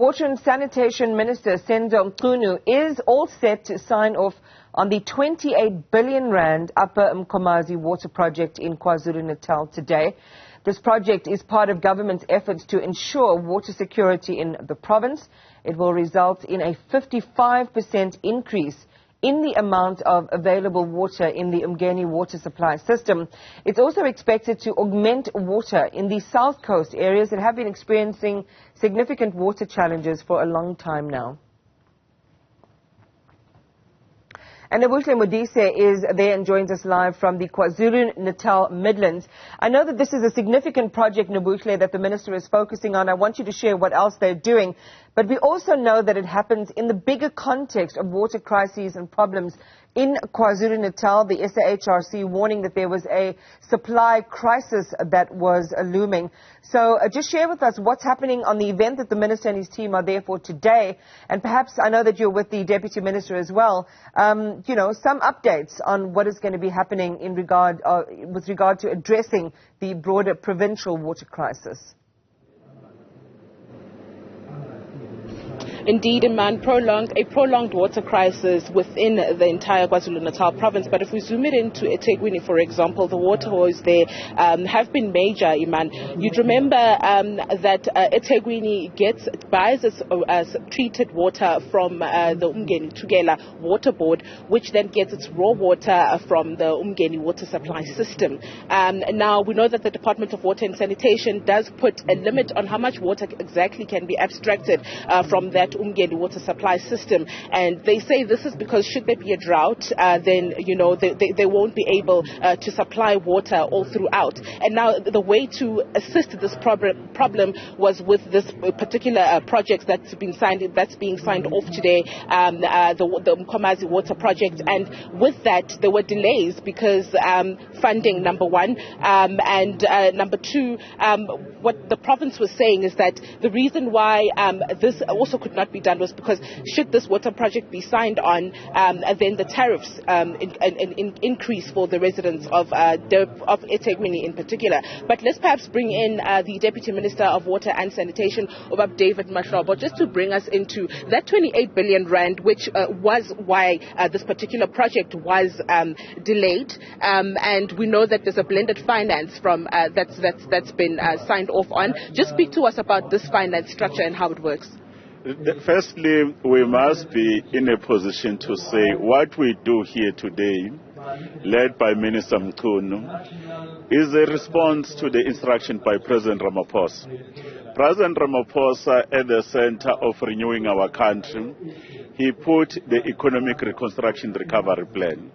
Water and Sanitation Minister Senzo Mchunu is all set to sign off on the 28 billion rand uMkhomazi water project in KwaZulu-Natal today. This project is part of government's efforts to ensure water security in the province. It will result in a 55% increase in the amount of available water in the uMngeni water supply system. It's also expected to augment water in the South Coast areas that have been experiencing significant water challenges for a long time now. And Nobuhle Modise is there and joins us live from the KwaZulu-Natal Midlands. I know that this is a significant project, Nobuhle, that the minister is focusing on. I want you to share what else they're doing. But we also know that it happens in the bigger context of water crises and problems in KwaZulu-Natal. The SAHRC warning that there was a supply crisis that was looming. So just share with us what's happening on the event that the minister and his team are there for today. And perhaps, I know that you're with the deputy minister as well, some updates on what is going to be happening in with regard to addressing the broader provincial water crisis. Indeed, a prolonged water crisis within the entire KwaZulu-Natal province. But if we zoom it into eThekwini, for example, the water woes there have been major, Iman. You'd remember that eThekwini buys its treated water from the uMngeni Tugela Water Board, which then gets its raw water from the uMngeni water supply system. Now, we know that the Department of Water and Sanitation does put a limit on how much water exactly can be abstracted from that uMngeni water supply system, and they say this is because should there be a drought, then they won't be able to supply water all throughout. And now the way to assist this problem was with this particular project that's being signed off today, the uMkhomazi water project. And with that, there were delays because funding, number one, and number two, what the province was saying is that the reason why this also could not be done was because should this water project be signed on, then the tariffs increase for the residents of eThekwini in particular. But let's perhaps bring in the Deputy Minister of Water and Sanitation, David Mahlobo, just to bring us into that 28 billion rand, which was why this particular project was delayed. And we know that there's a blended finance from that's been signed off on. Just speak to us about this finance structure and how it works. Firstly, we must be in a position to say what we do here today, led by Minister Mchunu, is a response to the instruction by President Ramaphosa. President Ramaphosa, at the center of renewing our country, he put the Economic Reconstruction Recovery Plan.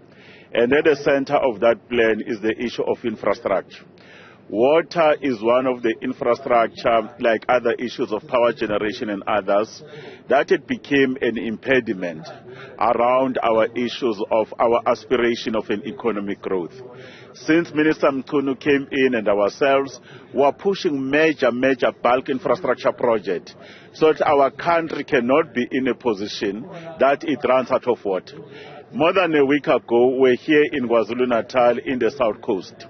And at the center of that plan is the issue of infrastructure. Water is one of the infrastructure, like other issues of power generation and others, that it became an impediment around our issues of our aspiration of an economic growth. Since Minister Mchunu came in and ourselves were pushing major bulk infrastructure projects so that our country cannot be in a position that it runs out of water. More than a week ago, we're here in KwaZulu-Natal in the South Coast,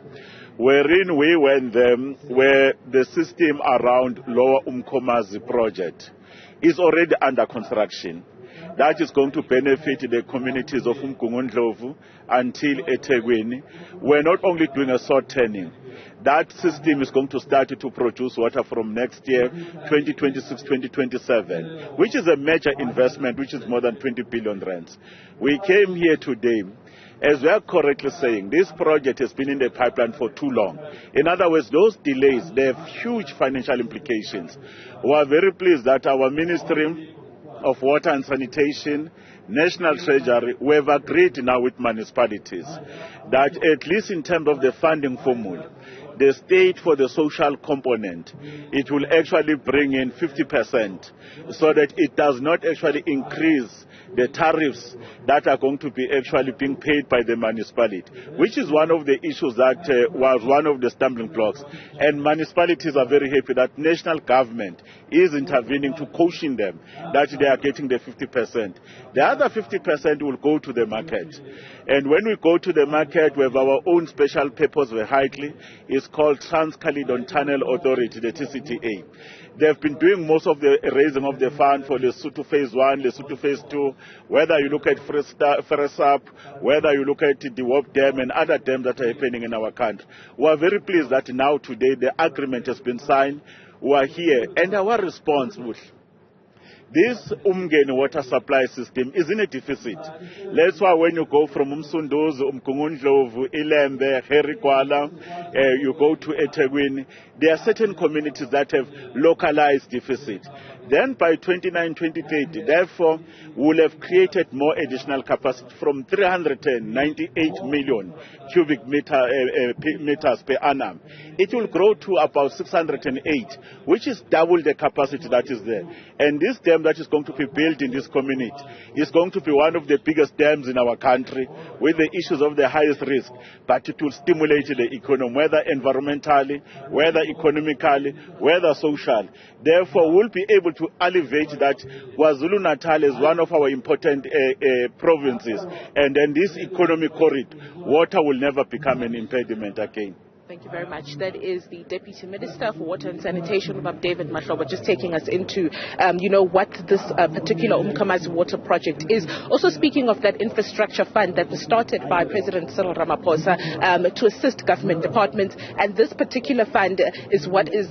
wherein we went there where the system around Lower uMkhomazi project is already under construction. That is going to benefit the communities of uMngeni until eThekwini. We're not only doing a short turning. That system is going to start to produce water from next year, 2026-2027, which is a major investment, which is more than 20 billion rands. We came here today, as we are correctly saying, this project has been in the pipeline for too long. In other words, those delays, they have huge financial implications. We are very pleased that our Ministry of Water and Sanitation, National Treasury, we have agreed now with municipalities that at least in terms of the funding formula, the state for the social component, it will actually bring in 50% so that it does not actually increase the tariffs that are going to be actually being paid by the municipality, which is one of the issues that was one of the stumbling blocks. And municipalities are very happy that national government is intervening to caution them that they are getting the 50%. The other 50% will go to the market. And when we go to the market, we have our own special purpose vehicle. It's called Trans-Caledon Tunnel Authority, the TCTA. They've been doing most of the raising of the fund for Lesotho Phase 1, Lesotho Phase 2, whether you look at Fresap, whether you look at the Wop Dam and other dams that are happening in our country. We are very pleased that now today the agreement has been signed. We are here, and our response, this uMngeni water supply system is in a deficit. That's why when you go from Umsunduzi, uMgungundlovu, Ilembe, Herikwala, you go to eThekwini, there are certain communities that have localized deficit. Then by 2030, therefore, we'll have created more additional capacity from 398 million cubic meters per annum. It will grow to about 608, which is double the capacity that is there. And this dam that is going to be built in this community is going to be one of the biggest dams in our country with the issues of the highest risk. But it will stimulate the economy, whether environmentally, whether economically, whether social. Therefore, we'll be able to elevate that KwaZulu-Natal is one of our important provinces. And then this economic corridor, water will never become an impediment again. Thank you very much. That is the Deputy Minister for Water and Sanitation, David Mahlobo, just taking us into, what this particular uMkhomazi water project is. Also speaking of that infrastructure fund that was started by President Cyril Ramaphosa to assist government departments, and this particular fund is what is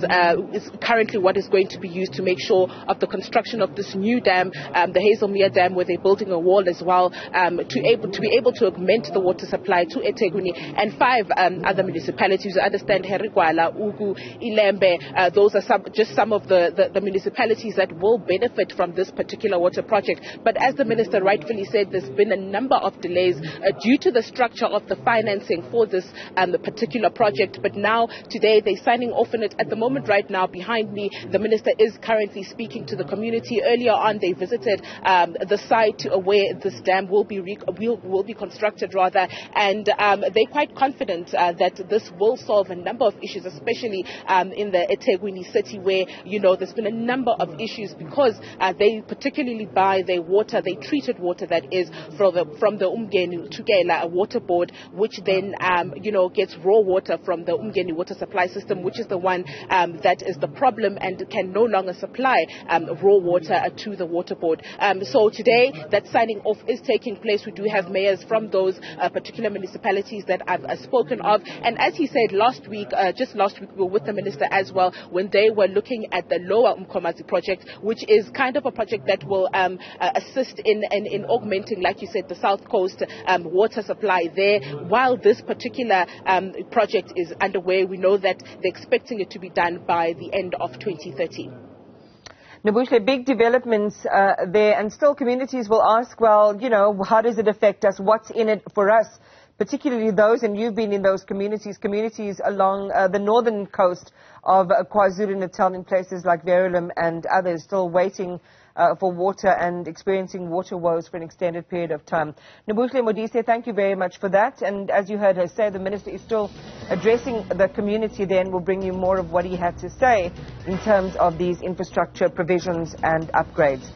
currently what is going to be used to make sure of the construction of this new dam, the Hazelmere Dam, where they're building a wall as well, to be able to augment the water supply to eThekwini and 5 other municipalities. You understand Herikwala, Ugu, Ilembe, those are some of the municipalities that will benefit from this particular water project. But as the minister rightfully said, there's been a number of delays due to the structure of the financing for this particular project. But now, today, they're signing off on it. At the moment, right now, behind me, the minister is currently speaking to the community. Earlier on, they visited the site where this dam will be constructed, rather, and they're quite confident that this will solve a number of issues, especially in the eThekwini city, where there's been a number of issues because they particularly buy their water, they treated water that is from the uMngeni Tukela water board, which then gets raw water from the uMngeni water supply system, which is the one that is the problem and can no longer supply raw water to the water board. So today that signing off is taking place. We do have mayors from those particular municipalities that I've spoken of, and as he said just last week we were with the minister as well when they were looking at the lower uMkhomazi project, which is kind of a project that will assist in augmenting, like you said, the South Coast water supply there. While this particular project is underway, we know that they're expecting it to be done by the end of 2030. Nobuhle, big developments there, and still communities will ask, well, how does it affect us? What's in it for us? Particularly those, and you've been in those communities along the northern coast of KwaZulu-Natal in places like Verulam and others, still waiting for water and experiencing water woes for an extended period of time. Nobuhle Modise, thank you very much for that. And as you heard her say, the minister is still addressing the community there, and will bring you more of what he had to say in terms of these infrastructure provisions and upgrades.